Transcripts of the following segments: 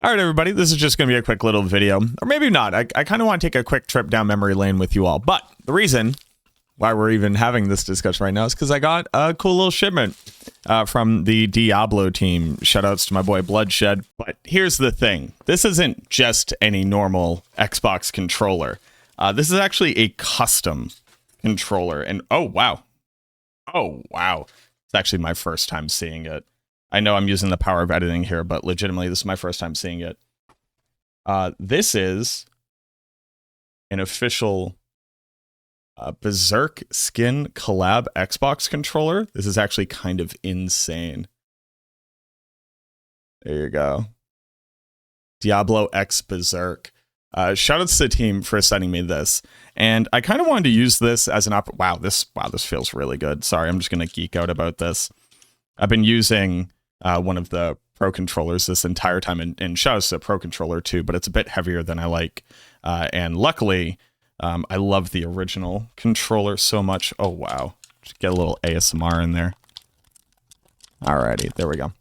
All right, everybody, this is just going to be a quick little video, or maybe not. I kind of want to take a quick trip down memory lane with you all. But the reason why we're even having this discussion right now is because I got a cool little shipment from the Diablo team. Shoutouts to my boy Bloodshed. But here's the thing. This isn't just any normal Xbox controller. This is actually a custom controller. And oh, wow. Oh, wow. It's actually my first time seeing it. I know I'm using the power of editing here, but legitimately, this is my first time seeing it. This is an official Berserk skin collab Xbox controller. This is actually kind of insane. There you go. Diablo X Berserk. Shout out to the team for sending me this. And I kind of wanted to use this as an wow, this feels really good. Sorry, I'm just going to geek out about this. I've been using one of the Pro controllers this entire time, and shout out to the Pro controller too, but it's a bit heavier than I like. And luckily, I love the original controller so much. Oh, wow. Just get a little ASMR in there. Alrighty, there we go.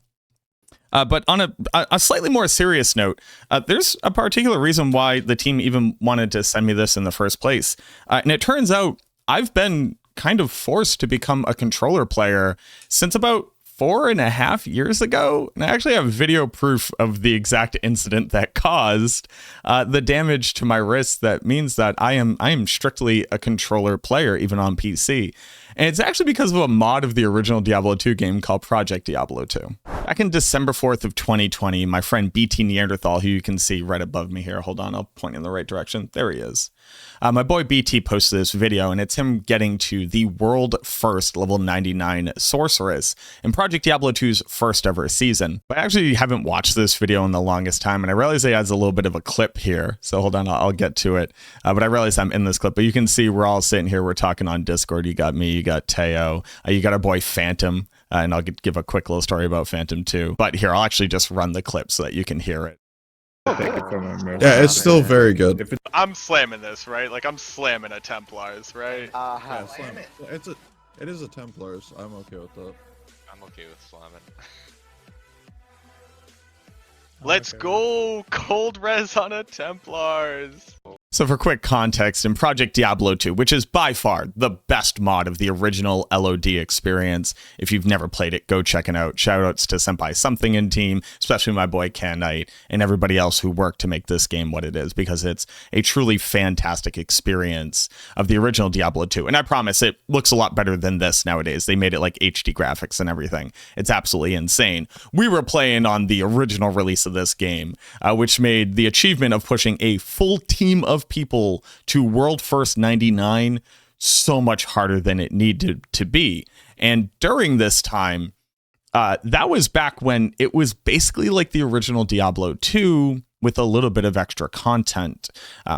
But on a slightly more serious note, there's a particular reason why the team even wanted to send me this in the first place. And it turns out I've been kind of forced to become a controller player since about 4.5 years ago, and I actually have video proof of the exact incident that caused the damage to my wrist. That means that I am strictly a controller player, even on PC. And it's actually because of a mod of the original Diablo 2 game called Project Diablo 2. Back in December 4th of 2020, my friend BT Neanderthal, who you can see right above me here, hold on, I'll point in the right direction. There he is. My boy BT posted this video, and it's him getting to the world first level 99 sorceress in Project Diablo 2's first ever season. I actually haven't watched this video in the longest time, and I realize it has a little bit of a clip here. So hold on, I'll get to it. But I realize I'm in this clip, but you can see we're all sitting here, we're talking on Discord. You got me, you got Teo, you got our boy Phantom, and I'll give a quick little story about Phantom too. But here, I'll actually just run the clip so that you can hear it. Yeah, it's still very good. I'm slamming this, right? Like, I'm slamming a Templars, right? Yeah, slam it. It is a Templars. I'm okay with that. I'm okay with slamming. Let's go! Cold res on a Templars! So for quick context, in Project Diablo 2, which is by far the best mod of the original LOD experience, if you've never played it, go check it out. Shoutouts to Senpai Something and team, especially my boy Can Knight, and everybody else who worked to make this game what it is, because it's a truly fantastic experience of the original Diablo 2. And I promise, it looks a lot better than this nowadays. They made it like HD graphics and everything. It's absolutely insane. We were playing on the original release of this game, which made the achievement of pushing a full team of people to world first 99 so much harder than it needed to be. And during this time, that was back when it was basically like the original Diablo 2 with a little bit of extra content.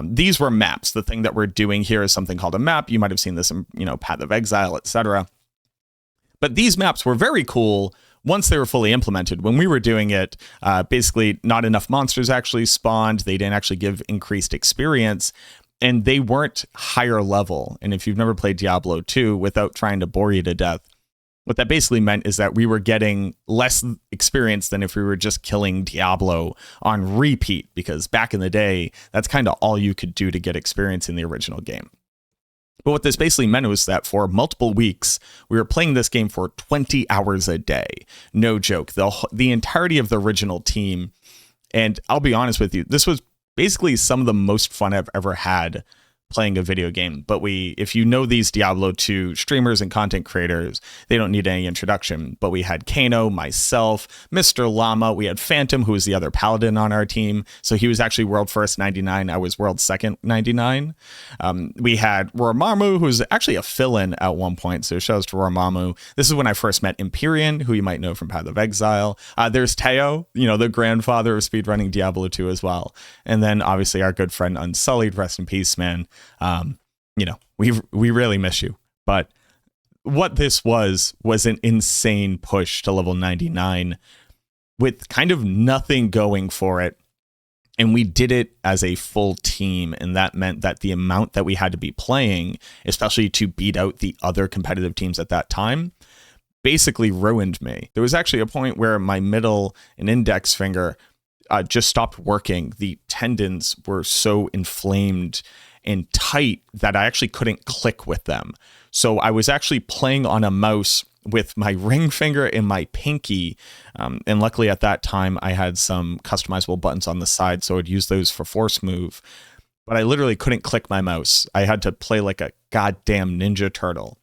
These were maps. The thing that we're doing here is something called a map. You might have seen this in, Path of Exile, etc. But these maps were very cool once they were fully implemented. When we were doing it, basically not enough monsters actually spawned. They didn't actually give increased experience, and they weren't higher level. And if you've never played Diablo 2, without trying to bore you to death, what that basically meant is that we were getting less experience than if we were just killing Diablo on repeat, because back in the day, that's kind of all you could do to get experience in the original game. But what this basically meant was that for multiple weeks, we were playing this game for 20 hours a day. No joke. The entirety of the original team. And I'll be honest with you, this was basically some of the most fun I've ever had playing a video game. But if you know these Diablo 2 streamers and content creators, they don't need any introduction. But we had Kano, myself, Mr. Llama, we had Phantom, who was the other paladin on our team. So he was actually world first 99. I was world second 99. We had Rormamu, who's actually a fill-in at one point. So shout out to Rormamu. This is when I first met Empyrean, who you might know from Path of Exile. There's Teo, the grandfather of speedrunning Diablo 2 as well. And then obviously our good friend Unsullied, rest in peace, man. We really miss you. But what this was an insane push to level 99 with kind of nothing going for it. And we did it as a full team. And that meant that the amount that we had to be playing, especially to beat out the other competitive teams at that time, basically ruined me. There was actually a point where my middle and index finger just stopped working. The tendons were so inflamed and tight that I actually couldn't click with them. So I was actually playing on a mouse with my ring finger and my pinky. And luckily at that time I had some customizable buttons on the side, so I'd use those for force move. But I literally couldn't click my mouse. I had to play like a goddamn Ninja Turtle.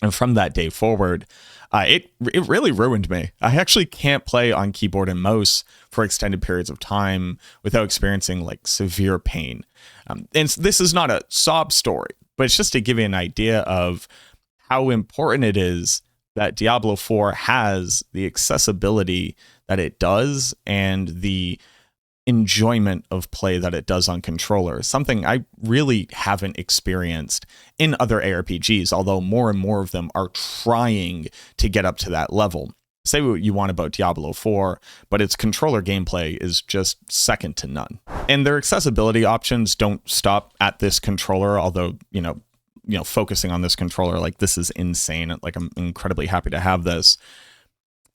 And from that day forward, it really ruined me. I actually can't play on keyboard and mouse for extended periods of time without experiencing like severe pain. And this is not a sob story, but it's just to give you an idea of how important it is that Diablo 4 has the accessibility that it does and the enjoyment of play that it does on controller, something I really haven't experienced in other ARPGs, although more and more of them are trying to get up to that level. Say what you want about Diablo 4, but its controller gameplay is just second to none. And their accessibility options don't stop at this controller, although, you know, focusing on this controller, like this is insane. Like I'm incredibly happy to have this.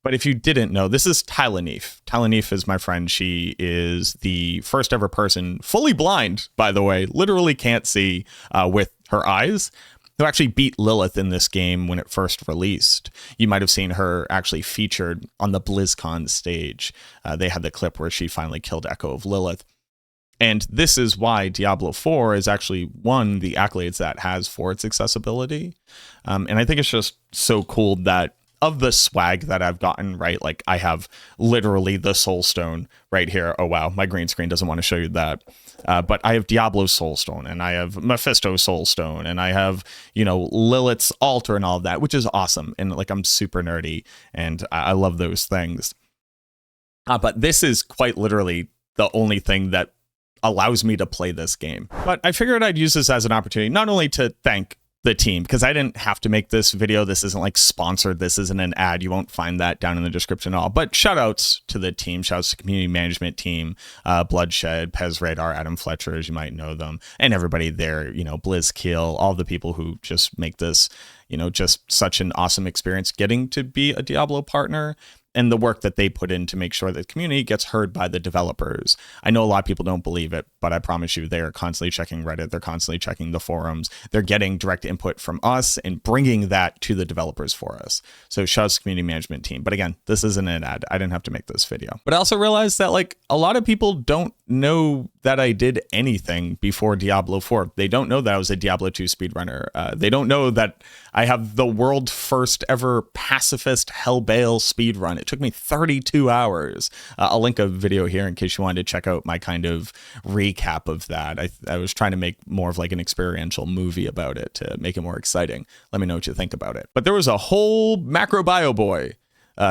But if you didn't know, this is Tylenif. Tylenif is my friend. She is the first ever person, fully blind, by the way, literally can't see with her eyes, who actually beat Lilith in this game when it first released. You might have seen her actually featured on the BlizzCon stage. They had the clip where she finally killed Echo of Lilith. And this is why Diablo 4 is actually won the accolades that has for its accessibility. And I think it's just so cool that of the swag that I've gotten, right? Like I have literally the Soul Stone right here. Oh, wow. My green screen doesn't want to show you that. But I have Diablo's Soul Stone and I have Mephisto's Soul Stone and I have, you know, Lilith's altar and all of that, which is awesome. And like, I'm super nerdy and I love those things. But this is quite literally the only thing that allows me to play this game. But I figured I'd use this as an opportunity, not only to thank the team, because I didn't have to make this video. This isn't like sponsored. This isn't an ad. You won't find that down in the description at all. But shout outs to the team. Shout outs to community management team, Bloodshed, Pez Radar, Adam Fletcher, as you might know them, and everybody there, you know, Blizzkill, all the people who just make this, you know, just such an awesome experience getting to be a Diablo partner, and the work that they put in to make sure that the community gets heard by the developers. I know a lot of people don't believe it, but I promise you, they are constantly checking Reddit. They're constantly checking the forums. They're getting direct input from us and bringing that to the developers for us. So shout out to the community management team. But again, this isn't an ad. I didn't have to make this video. But I also realized that like a lot of people don't know that I did anything before Diablo 4. They don't know that I was a Diablo 2 speedrunner. They don't know that I have the world first ever pacifist Hellbale speedrun. It took me 32 hours. I'll link a video here in case you wanted to check out my kind of recap of that. I was trying to make more of like an experiential movie about it to make it more exciting. Let me know what you think about it. But there was a whole MacroBioBoi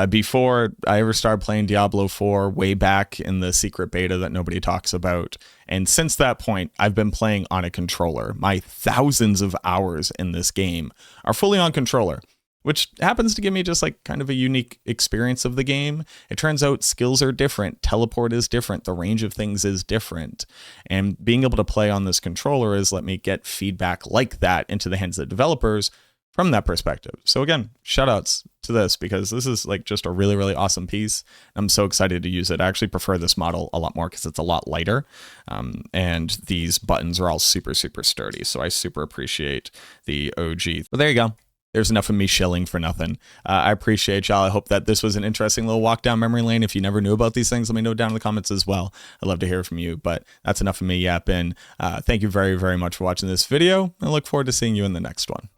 before I ever started playing Diablo 4 way back in the secret beta that nobody talks about. And since that point, I've been playing on a controller. My thousands of hours in this game are fully on controller, which happens to give me just like kind of a unique experience of the game. It turns out skills are different. Teleport is different. The range of things is different. And being able to play on this controller has let me get feedback like that into the hands of the developers from that perspective. So again, shout outs to this because this is like just a really, really awesome piece. I'm so excited to use it. I actually prefer this model a lot more because it's a lot lighter. And these buttons are all super, super sturdy. So I super appreciate the OG. But there you go. There's enough of me shilling for nothing. I appreciate y'all. I hope that this was an interesting little walk down memory lane. If you never knew about these things, let me know down in the comments as well. I'd love to hear from you, but that's enough of me yapping. Thank you very, very much for watching this video. I look forward to seeing you in the next one.